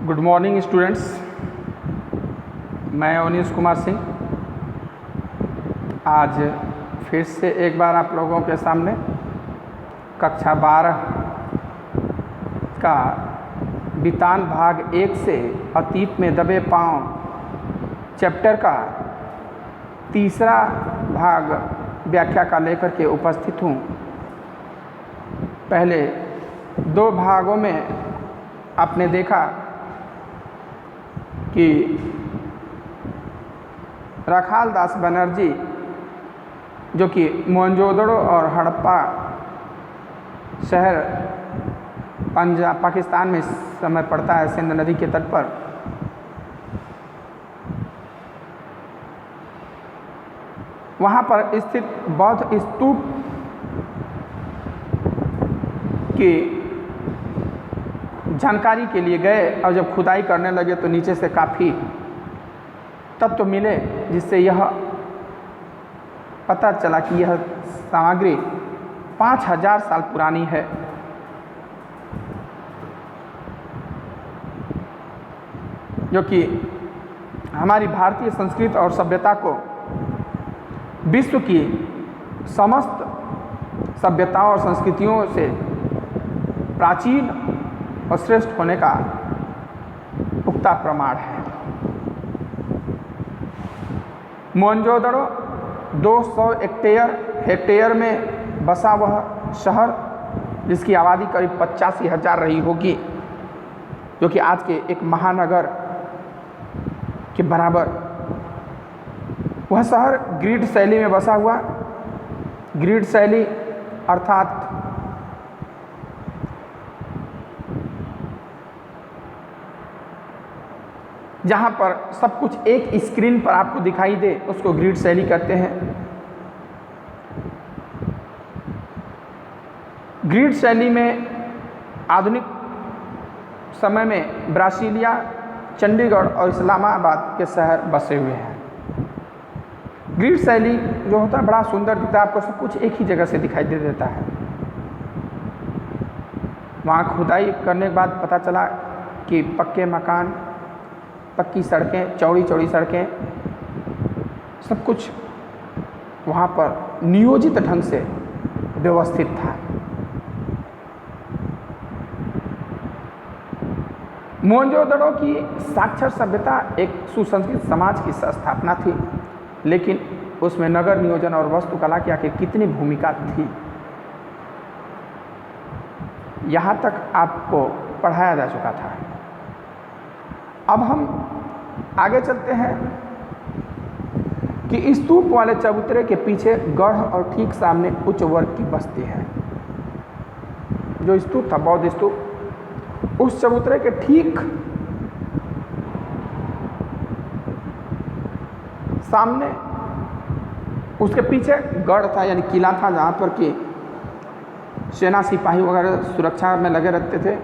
Good morning students, मैं अवनीश कुमार सिंह आज फिर से एक बार आप लोगों के सामने कक्षा 12 का वितान भाग 1 से अतीत में दबे पांव चैप्टर का तीसरा भाग व्याख्या का लेकर के उपस्थित हूँ। पहले 2 भागों में आपने देखा कि राखाल दास बनर्जी जो कि मोहनजोदड़ो और हड़प्पा शहर पंजाब पाकिस्तान में इस समय पड़ता है, सिंध नदी के तट पर, वहाँ पर स्थित बौद्ध स्तूप की जानकारी के लिए गए और जब खुदाई करने लगे तो नीचे से काफ़ी तत्व मिले, जिससे यह पता चला कि यह सामग्री 5000 साल पुरानी है। जो कि हमारी भारतीय संस्कृति और सभ्यता को विश्व की समस्त सभ्यताओं और संस्कृतियों से प्राचीन और श्रेष्ठ होने का पुख्ता प्रमाण है। मोहनजोदड़ो 200 हेक्टेयर में बसा वह शहर, जिसकी आबादी करीब 85,000 रही होगी, जो कि आज के एक महानगर के बराबर। वह शहर ग्रीड शैली में बसा हुआ, ग्रीड शैली अर्थात जहाँ पर सब कुछ एक स्क्रीन पर आपको दिखाई दे उसको ग्रिड शैली कहते हैं। ग्रिड शैली में आधुनिक समय में ब्रासीलिया, चंडीगढ़ और इस्लामाबाद के शहर बसे हुए हैं। ग्रिड शैली जो होता है बड़ा सुंदर दिखता है, आपको सब कुछ एक ही जगह से दिखाई दे देता है। वहाँ खुदाई करने के बाद पता चला कि पक्के मकान, पक्की सड़कें, चौड़ी चौड़ी सड़कें, सब कुछ वहाँ पर नियोजित ढंग से व्यवस्थित था। मोहनजोदड़ो की साक्षर सभ्यता एक सुसंस्कृत समाज की स्थापना थी, लेकिन उसमें नगर नियोजन और वास्तुकला की आखिर कितनी भूमिका थी, यहाँ तक आपको पढ़ाया जा चुका था। अब हम आगे चलते हैं कि स्तूप वाले चबूतरे के पीछे गढ़ और ठीक सामने उच्च वर्ग की बस्ती है। जो स्तूप था बौद्ध स्तूप, उस चबूतरे के ठीक सामने उसके पीछे गढ़ था, यानी किला था, जहाँ पर कि सेना सिपाही वगैरह सुरक्षा में लगे रहते थे,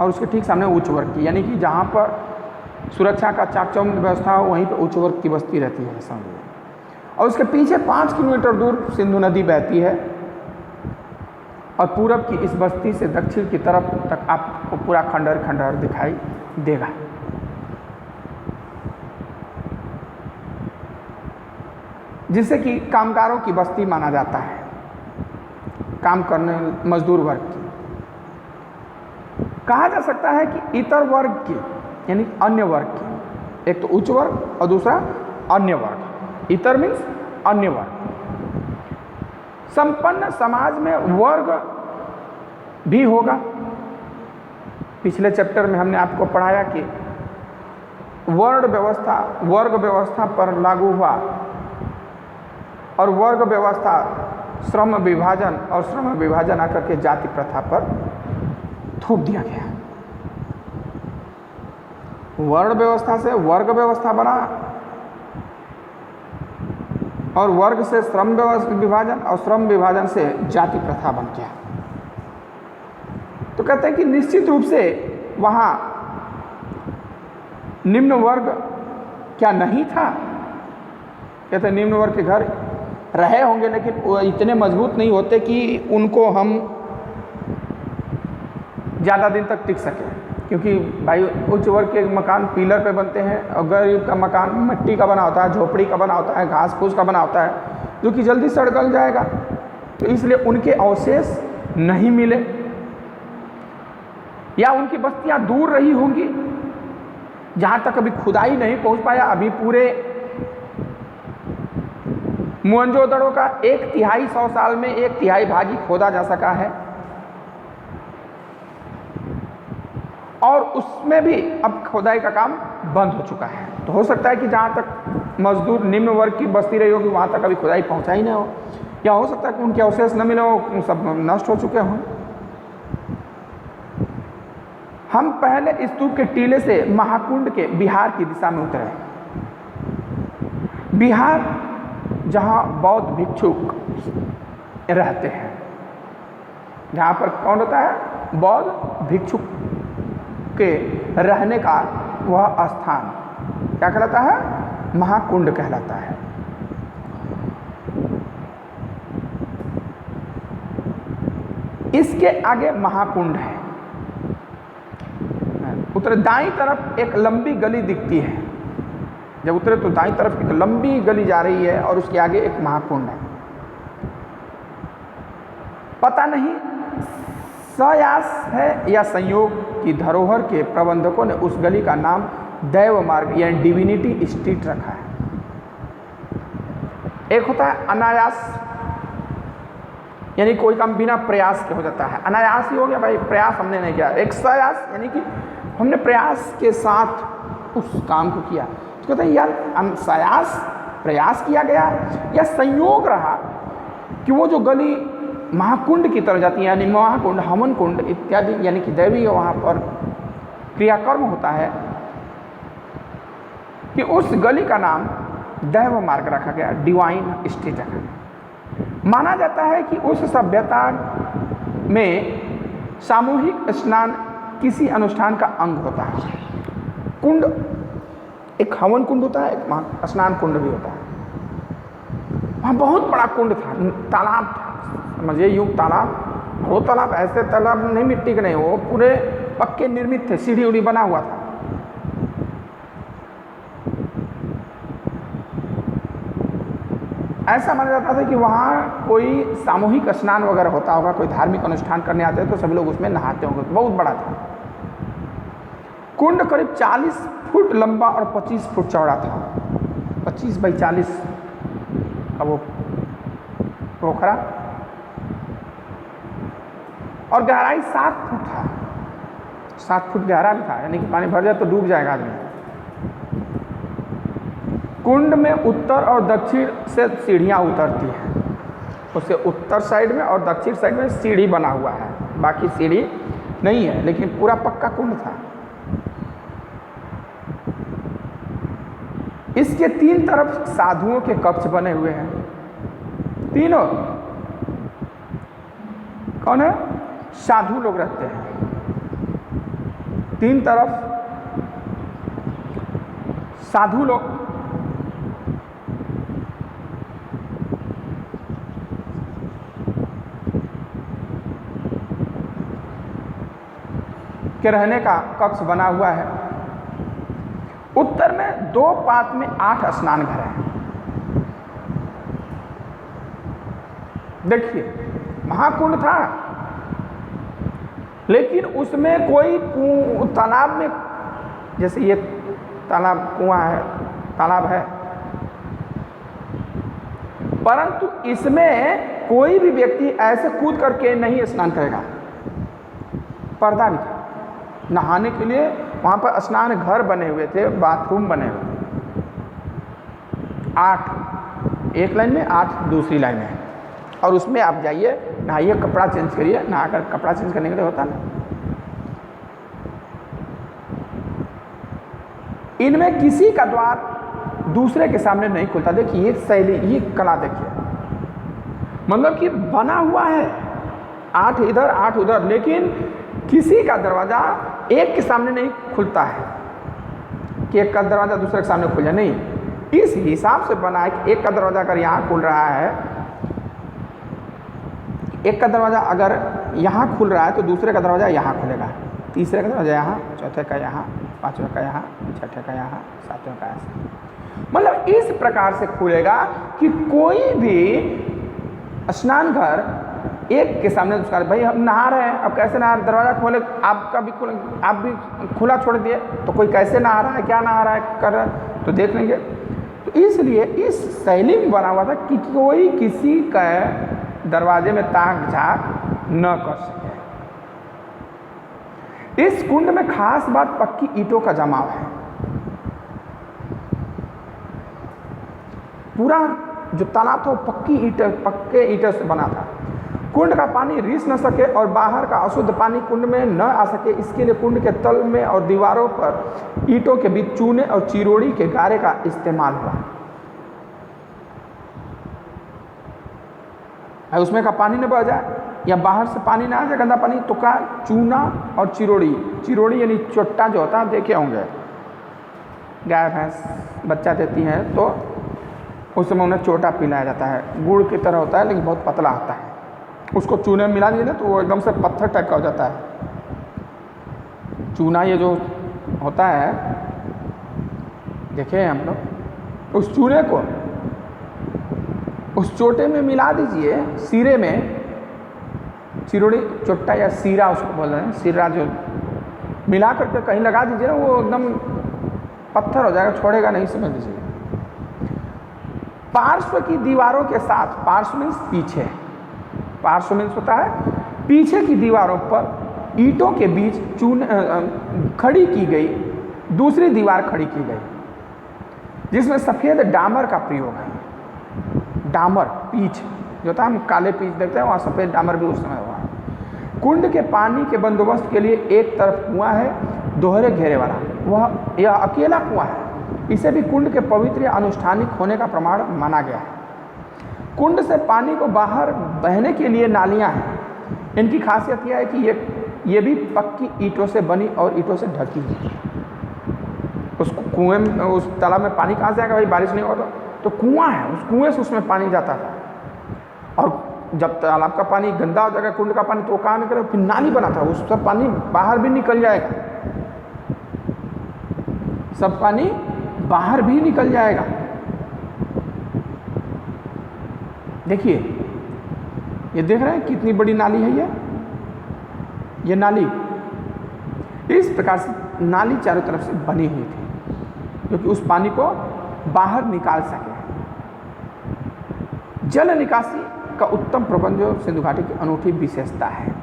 और उसके ठीक सामने उच्च वर्ग की, यानी कि जहाँ पर सुरक्षा का चाक चौबंद व्यवस्था हो वहीं पर उच्च वर्ग की बस्ती रहती है, समझिए। और उसके पीछे 5 किलोमीटर दूर सिंधु नदी बहती है, और पूरब की इस बस्ती से दक्षिण की तरफ तक आपको पूरा खंडहर खंडहर दिखाई देगा। जिसे कि कामगारों की बस्ती माना जाता है, काम करने मजदूर वर्ग की। कहा जा सकता है कि इतर वर्ग की, यानी अन्य वर्ग की, एक तो उच्च वर्ग और दूसरा अन्य वर्ग। इतर मीन्स अन्य वर्ग। संपन्न समाज में वर्ग भी होगा। पिछले चैप्टर में हमने आपको पढ़ाया कि वर्ग व्यवस्था पर लागू हुआ, और वर्ग व्यवस्था श्रम विभाजन आकर के जाति प्रथा पर थोप दिया गया। वर्ण व्यवस्था से वर्ग व्यवस्था बना, और वर्ग से श्रम विभाजन, और श्रम विभाजन से जाति प्रथा बन गया। तो कहते हैं कि निश्चित रूप से वहाँ निम्न वर्ग क्या नहीं था? कहते हैं निम्न वर्ग के घर रहे होंगे, लेकिन वो इतने मजबूत नहीं होते कि उनको हम ज़्यादा दिन तक टिक सके, क्योंकि भाई उच्च वर्ग के मकान पीलर पे बनते हैं और गरीब का मकान मिट्टी का बना होता है, झोपड़ी का बना होता है, घास फूस का बना होता है, जो कि जल्दी सड़ गल जाएगा। तो इसलिए उनके अवशेष नहीं मिले, या उनकी बस्तियां दूर रही होंगी जहाँ तक अभी खुदाई नहीं पहुँच पाया। अभी पूरे मोहनजोदड़ो का 1/3 100 साल में 1/3 भाग ही खोदा जा सका है, और उसमें भी अब खुदाई का काम बंद हो चुका है। तो हो सकता है कि जहाँ तक मजदूर निम्न वर्ग की बस्ती रही होगी वहाँ तक अभी खुदाई पहुँचा ही नहीं हो, या हो सकता है कि उनके अवशेष न मिले हो, सब नष्ट हो चुके हों। हम पहले स्तूप के टीले से महाकुंड के बिहार की दिशा में उतरे। बिहार जहाँ बौद्ध भिक्षुक रहते हैं, जहाँ पर कौन रहता है? बौद्ध भिक्षुक के रहने का वह स्थान क्या कहलाता है? महाकुंड कहलाता है। इसके आगे महाकुंड है। उतरे दाईं तरफ एक लंबी गली दिखती है, जब उतरे तो दाईं तरफ एक लंबी गली जा रही है और उसके आगे एक महाकुंड है। पता नहीं सयास है या संयोग की धरोहर के प्रबंधकों ने उस गली का नाम दैव मार्ग यानी डिविनिटी स्ट्रीट रखा है। एक होता है अनायास, यानी कोई काम बिना प्रयास के हो जाता है, अनायास ही हो गया भाई, प्रयास हमने नहीं किया। एक सयास यानी कि हमने प्रयास के साथ उस काम को किया। तो कहते हैं यार सयास प्रयास किया गया या संयोग रहा कि वो जो गली महाकुंड की तरफ जाती है, यानी महाकुंड, हवन कुंड इत्यादि, यानी कि दैवीय वहाँ पर क्रियाकर्म होता है, कि उस गली का नाम दैव मार्ग रखा गया, डिवाइन स्ट्रीट रखा गया। माना जाता है कि उस सभ्यता में सामूहिक स्नान किसी अनुष्ठान का अंग होता है। कुंड, एक हवन कुंड होता है, एक स्नान कुंड भी होता है। वहाँ बहुत बड़ा कुंड था, तालाब था, समझिए यूँ तालाब। वो तालाब ऐसे तालाब नहीं मिट्टी के नहीं, वो पूरे पक्के निर्मित थे, सीढ़ी उड़ी बना हुआ था। ऐसा माना जाता था कि वहाँ कोई सामूहिक स्नान वगैरह होता होगा, कोई धार्मिक अनुष्ठान करने आते हैं तो सभी लोग उसमें नहाते होंगे। बहुत बड़ा था कुंड, करीब 40 फुट लंबा और 25 फुट चौड़ा था। 25 बाई 40 का वो पोखरा, और गहराई 7 फुट था। 7 फुट गहरा भी था, यानी कि पानी भर जाए तो डूब जाएगा आदमी। कुंड में उत्तर और दक्षिण से सीढ़ियाँ उतरती हैं, उससे उत्तर साइड में और दक्षिण साइड में सीढ़ी बना हुआ है, बाकी सीढ़ी नहीं है, लेकिन पूरा पक्का कुंड था। इसके 3 तरफ साधुओं के कक्ष बने हुए हैं। तीनों कौन है? साधु लोग रहते हैं। 3 तरफ साधु लोग के रहने का कक्ष बना हुआ है। उत्तर में 2 पात में 8 स्नान घर हैं। देखिए महाकुंड था, लेकिन उसमें कोई तालाब में, जैसे ये तालाब कुआं है, तालाब है, परंतु इसमें कोई भी व्यक्ति ऐसे कूद करके नहीं स्नान करेगा। पर्दा भी था नहाने के लिए, वहाँ पर स्नान घर बने हुए थे, बाथरूम बने हुए थे। 8 एक लाइन में, 8 दूसरी लाइन में, और उसमें आप जाइए, नहाइए, कपड़ा चेंज करिए, नहाकर कपड़ा चेंज करने के लिए होता ना। इनमें किसी का द्वार दूसरे के सामने नहीं खुलता। देखिए ये शैली, ये कला देखिए, मतलब कि बना हुआ है 8 इधर 8 उधर, लेकिन किसी का दरवाज़ा एक के सामने नहीं खुलता है कि एक का दरवाज़ा दूसरे के सामने खुल जाए, नहीं। इस हिसाब से बना है कि एक का दरवाज़ा अगर यहाँ खुल रहा है, एक का दरवाज़ा अगर यहाँ खुल रहा है तो दूसरे का दरवाज़ा यहाँ खुलेगा, तीसरे का दरवाजा यहाँ, चौथे का यहाँ, पाँचवें का यहाँ, छठे का यहाँ, सातवें का ऐसा। मतलब इस प्रकार से खुलेगा कि कोई भी स्नान घर एक के सामने दूसरा, भाई हम नहा रहे हैं, अब कैसे नहा रहे, दरवाज़ा खोले, आपका भी खुला, आप भी खुला छोड़ दिए, तो कोई कैसे नहा रहा है, क्या नहा रहा है, कर रहा है, तो देख लेंगे। तो इसलिए इस शैली में बना हुआ था कि कोई किसी का दरवाजे में ताक झाँक न कर सके। इस कुंड में खास बात पक्की ईंटों का जमाव है। पूरा जो तालाब था वो पक्के ईंटों से बना था। कुंड का पानी रिस न सके और बाहर का अशुद्ध पानी कुंड में न आ सके, इसके लिए कुंड के तल में और दीवारों पर ईंटों के बीच चूने और चिरोड़ी के गारे का इस्तेमाल हुआ। उसमें का पानी न बह जाए या बाहर से पानी ना आ जाए गंदा पानी, तो क्या चूना और चिरोड़ी यानी चोट्टा जो होता है, देखे होंगे, गाय भैंस बच्चा देती हैं तो उस समय उन्हें चोटा पिलाया जाता है। गुड़ की तरह होता है लेकिन बहुत पतला होता है। उसको चूने में मिला दीजिए ना तो वो एकदम से पत्थर टाइप का हो जाता है। चूना ये जो होता है, देखे हम लोग, उस चूने को उस चोटे में मिला दीजिए, सीरे में, चिरोड़ी चोट्टा या सीरा उसको बोल रहे हैं, सीरा जो मिला करके कहीं लगा दीजिए ना, वो एकदम पत्थर हो जाएगा, छोड़ेगा नहीं, समझ लीजिए। पार्श्व की दीवारों के साथ, पार्श्व मीन्स पीछे, पार्श्व मीन्स होता है पीछे की दीवारों पर ईंटों के बीच खड़ी की गई दूसरी दीवार खड़ी की गई, जिसमें सफ़ेद डामर का प्रयोग है। डामर पीछ जो था, हम काले पीछ देखते हैं, वहाँ सफ़ेद डामर भी उस समय हुआ। कुंड के पानी के बंदोबस्त के लिए एक तरफ कुआं है दोहरे घेरे वाला, यह अकेला कुआं है। इसे भी कुंड के पवित्र या अनुष्ठानिक होने का प्रमाण माना गया है। कुंड से पानी को बाहर बहने के लिए नालियां हैं। इनकी खासियत यह है कि ये भी पक्की ईंटों से बनी और ईंटों से ढकी हुई। उस कुएं में, उस तालाब में पानी कहाँ से आएगा भाई, बारिश नहीं होगा तो कुआं है, उस कुएं से उसमें पानी जाता था। और जब तालाब का पानी गंदा हो जाएगा, कुंड का पानी, तो वो कहाँ निकलेगा, फिर नाली बना था, उस सब पानी बाहर भी निकल जाएगा, सब पानी बाहर भी निकल जाएगा। देखिए, ये देख रहे हैं कितनी बड़ी नाली है ये नाली। इस प्रकार से नाली चारों तरफ से बनी हुई थी, क्योंकि उस पानी को बाहर निकाल सके। जल निकासी का उत्तम प्रबंध जो सिंधु घाटी की अनूठी विशेषता है।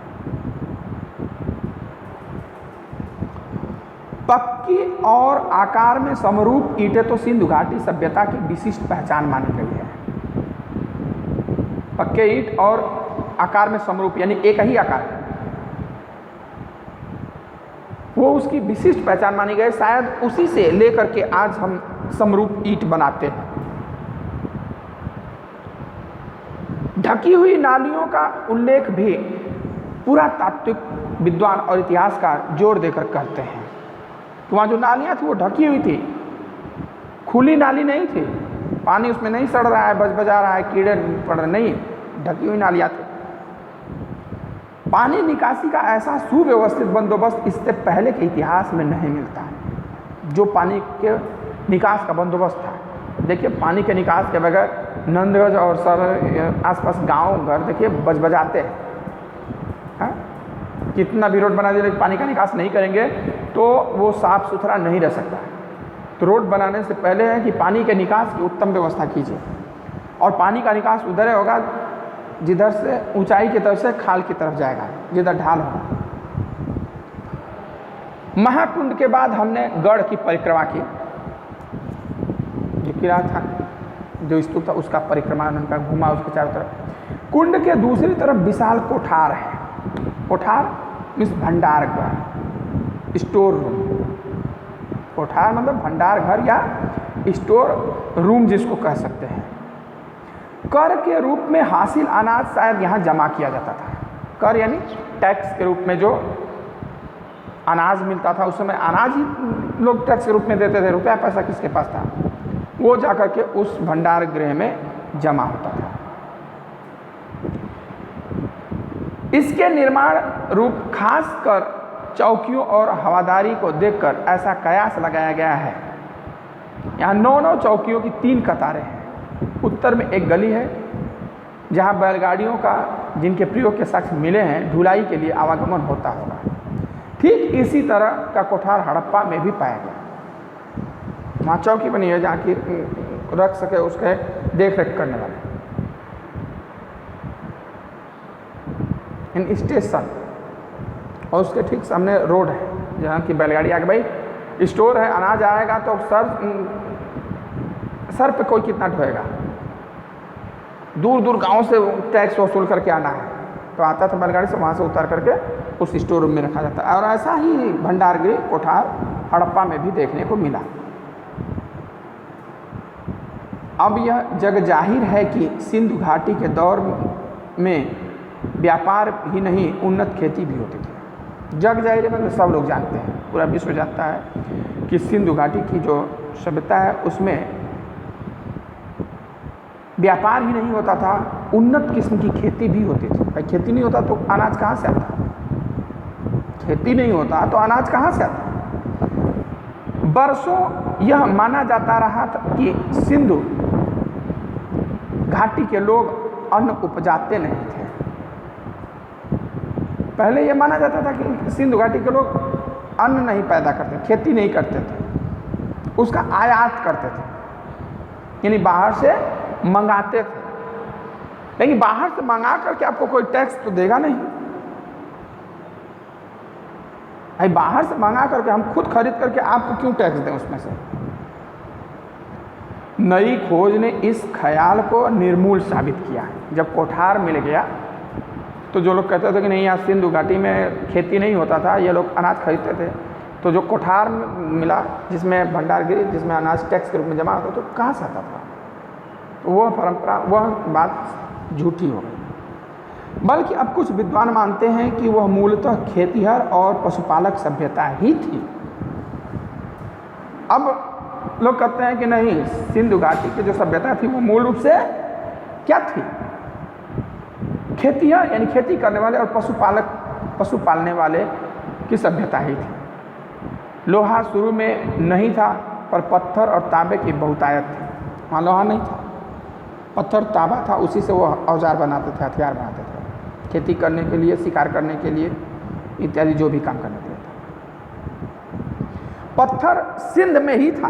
पक्की और आकार में समरूप ईंटें तो सिंधु घाटी सभ्यता की विशिष्ट पहचान मानी गई है। पक्के ईंट और आकार में समरूप यानी एक ही आकार, वो उसकी विशिष्ट पहचान मानी गई। शायद उसी से लेकर के आज हम समरूप ईंट बनाते हैं। ढकी हुई नालियों का उल्लेख भी पुरातात्विक विद्वान और इतिहासकार जोर देकर करते हैं। तो वहाँ जो नालियाँ थी वो ढकी हुई थी, खुली नाली नहीं थी, पानी उसमें नहीं सड़ रहा है, बजा रहा है, कीड़े पड़ रहे, नहीं, ढकी हुई नालियाँ थी। पानी निकासी का ऐसा सुव्यवस्थित बंदोबस्त इससे पहले के इतिहास में नहीं मिलता है। जो पानी के निकास का बंदोबस्त था, देखिए पानी के निकास के बगैर नंदगंज और सर आसपास गांव घर देखिए बजाते हैं, कितना भी रोड बना दिए लेकिन पानी का निकास नहीं करेंगे तो वो साफ़ सुथरा नहीं रह सकता। तो रोड बनाने से पहले है कि पानी के निकास की उत्तम व्यवस्था कीजिए, और पानी का निकास उधर होगा जिधर से ऊंचाई की तरफ से खाल की तरफ जाएगा, जिधर ढाल होगा। महाकुंड के बाद हमने गढ़ की परिक्रमा की, जो किला था, जो स्तूप था, उसका परिक्रमा उनका घुमा उसके चारों तरफ। कुंड के दूसरी तरफ विशाल कोठार है। कोठार मीन्स भंडार घर, स्टोर रूम। कोठार मतलब भंडार घर या स्टोर रूम जिसको कह सकते हैं। कर के रूप में हासिल अनाज शायद यहाँ जमा किया जाता था। कर यानी टैक्स के रूप में जो अनाज मिलता था, उस समय अनाज ही लोग टैक्स के रूप में देते थे, रुपया पैसा किसके पास था, वो जाकर के उस भंडार गृह में जमा होता था। इसके निर्माण रूप खास कर चौकियों और हवादारी को देखकर ऐसा कयास लगाया गया है। यहाँ 9 चौकियों की 3 कतारें हैं। उत्तर में एक गली है जहाँ बैलगाड़ियों का जिनके प्रयोग के साक्ष्य मिले हैं ढुलाई के लिए आवागमन होता होगा। ठीक इसी तरह का कोठार हड़प्पा में भी पाया गया। वहाँ चौकी बनी है जहाँ की रख सके उसके देख रेख करने वाले। इन स्टेशन और उसके ठीक सामने रोड है जहाँ की बैलगाड़ी आगे भाई स्टोर है, अनाज आएगा तो सर पे कोई कितना ढोएगा। दूर दूर गांव से टैक्स वसूल करके आना है तो आता था बैलगाड़ी से, वहाँ से उतार करके उस स्टोर रूम में रखा जाता है। और ऐसा ही भंडारगृह कोठार हड़प्पा में भी देखने को मिला। अब यह जग जाहिर है कि सिंधु घाटी के दौर में व्यापार ही नहीं उन्नत खेती भी होती थी। जग जाहिर है मतलब सब लोग जानते हैं, पूरा विश्व जानता है कि सिंधु घाटी की जो सभ्यता है उसमें व्यापार ही नहीं होता था, उन्नत किस्म की खेती भी होती थी। भाई खेती नहीं होता तो अनाज कहाँ से आता? खेती नहीं होता तो अनाज कहाँ से आता? बरसों यह माना जाता रहा था कि सिंधु घाटी के लोग अन्न उपजाते नहीं थे। पहले यह माना जाता था कि सिंधु घाटी के लोग अन्न नहीं पैदा करते, खेती नहीं करते थे, उसका आयात करते थे, यानी बाहर से मंगाते थे। लेकिन बाहर से मंगा करके आपको कोई टैक्स तो देगा नहीं। भाई बाहर से मंगा करके हम खुद खरीद करके आपको क्यों टैक्स दें उसमें से? नई खोज ने इस ख्याल को निर्मूल साबित किया है। जब कोठार मिल गया तो जो लोग कहते थे कि नहीं यहाँ सिंधु घाटी में खेती नहीं होता था, ये लोग अनाज खरीदते थे, तो जो कोठार मिला जिसमें भंडारगृह जिसमें अनाज टैक्स के रूप में जमा होता तो कहाँ से आता था? तो वह परंपरा, वह बात झूठी हो गई। बल्कि अब कुछ विद्वान मानते हैं कि वह मूलतः खेतीहर और पशुपालक सभ्यता ही थी। अब लोग कहते हैं कि नहीं, सिंधु घाटी की जो सभ्यता थी वो मूल रूप से क्या थी? खेतीहर यानी खेती करने वाले और पशु पालने वाले की सभ्यता ही थी। लोहा शुरू में नहीं था पर पत्थर और तांबे की बहुतायत थी। वहाँ लोहा नहीं था, पत्थर तांबा था, उसी से वो औजार बनाते थे, हथियार बनाते थे, खेती करने के लिए, शिकार करने के लिए इत्यादि जो भी काम करने के लिए था। पत्थर सिंध में ही था,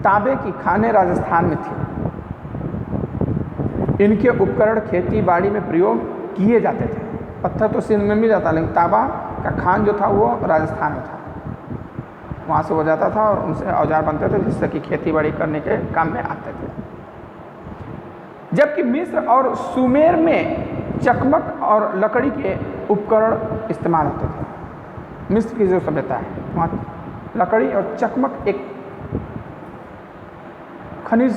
तांबे की खानें राजस्थान में थी। इनके उपकरण खेती बाड़ी में प्रयोग किए जाते थे। पत्थर तो सिंध में मिल जाता, लेकिन तांबा का खान जो था वो राजस्थान में था, वहाँ से हो जाता था और उनसे औजार बनते थे जिससे कि खेती बाड़ी करने के काम में आते थे। जबकि मिस्र और सुमेर में चकमक और लकड़ी के उपकरण इस्तेमाल होते थे। मिस्र की जो सभ्यता है वहाँ लकड़ी और चकमक एक खनिज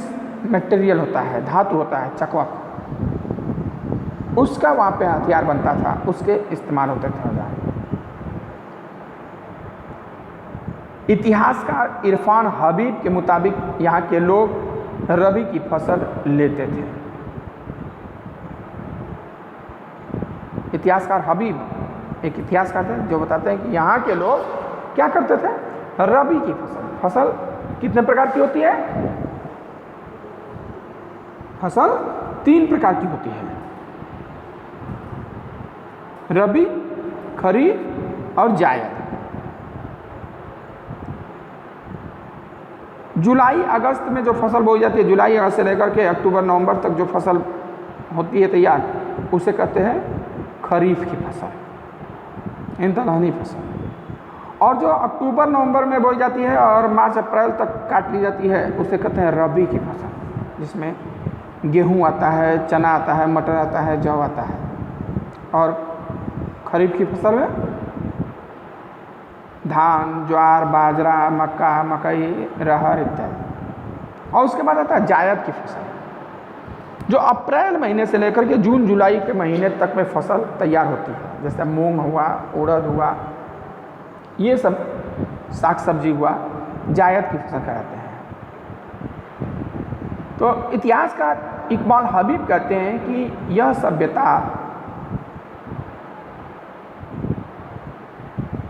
मटेरियल होता है, धातु होता है चकमक, उसका वहाँ पे हथियार बनता था, उसके इस्तेमाल होते थे औजार। इतिहासकार इरफान हबीब के मुताबिक यहाँ के लोग रबी की फसल लेते थे। इतिहासकार हबीब एक इतिहासकार थे जो बताते हैं कि यहाँ के लोग क्या करते थे? रबी की फसल कितने प्रकार की होती है? फसल 3 प्रकार की होती है, रबी, खरीफ और जायद। जुलाई अगस्त में जो फसल बोई जाती है, जुलाई अगस्त से लेकर के अक्टूबर नवंबर तक जो फसल होती है तैयार, उसे कहते हैं खरीफ की फसल, इन दलहनी फसल। और जो अक्टूबर नवंबर में बोई जाती है और मार्च अप्रैल तक काट ली जाती है, उसे कहते हैं रबी की फसल, जिसमें गेहूं आता है, चना आता है, मटर आता है, जौ आता है। और खरीफ की फसल में धान, ज्वार, बाजरा, मक्का, मकई, रहर इत्यादि। और उसके बाद आता है जायद की फसल, जो अप्रैल महीने से लेकर के जून जुलाई के महीने तक में फसल तैयार होती है। जैसे मूंग हुआ, उड़द हुआ, ये सब साग सब्जी हुआ, जायद की फसल कहलाते हैं। तो इतिहासकार इकबाल हबीब कहते हैं कि यह सभ्यता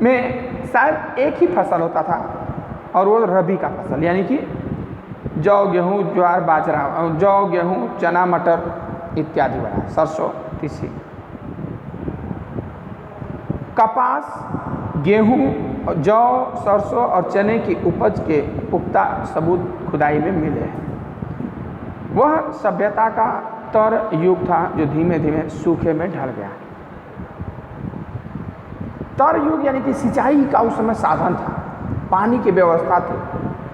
में शायद एक ही फसल होता था और वो रबी का फसल, यानी कि जौ, गेहूँ, ज्वार, बाजरा, जौ, गेहूँ, चना, मटर इत्यादि बना, सरसों, तीसी। कपास, गेहूँ, जौ, सरसों और चने की उपज के पुख्ता सबूत खुदाई में मिले हैं। वह सभ्यता का तर युग था जो धीमे धीमे सूखे में ढल गया। तर युग यानी कि सिंचाई का उस समय साधन था, पानी की व्यवस्था थी,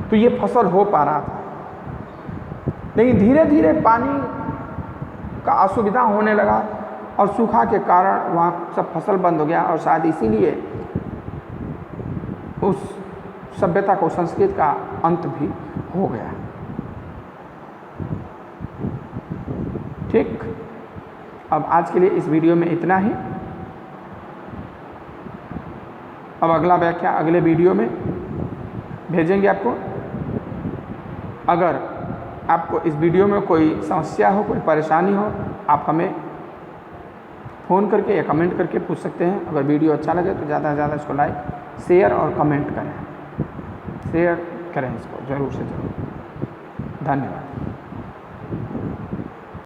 तो ये फसल हो पा रहा था। लेकिन धीरे धीरे पानी का असुविधा होने लगा और सूखा के कारण वहाँ सब फसल बंद हो गया, और शायद इसीलिए उस सभ्यता को, संस्कृति का अंत भी हो गया। ठीक, अब आज के लिए इस वीडियो में इतना ही। अब अगला व्याख्या अगले वीडियो में भेजेंगे आपको। अगर आपको इस वीडियो में कोई समस्या हो, कोई परेशानी हो, आप हमें फ़ोन करके या कमेंट करके पूछ सकते हैं। अगर वीडियो अच्छा लगे तो ज़्यादा से ज़्यादा इसको लाइक, शेयर और कमेंट करें। शेयर करें इसको ज़रूर से ज़रूर। धन्यवाद।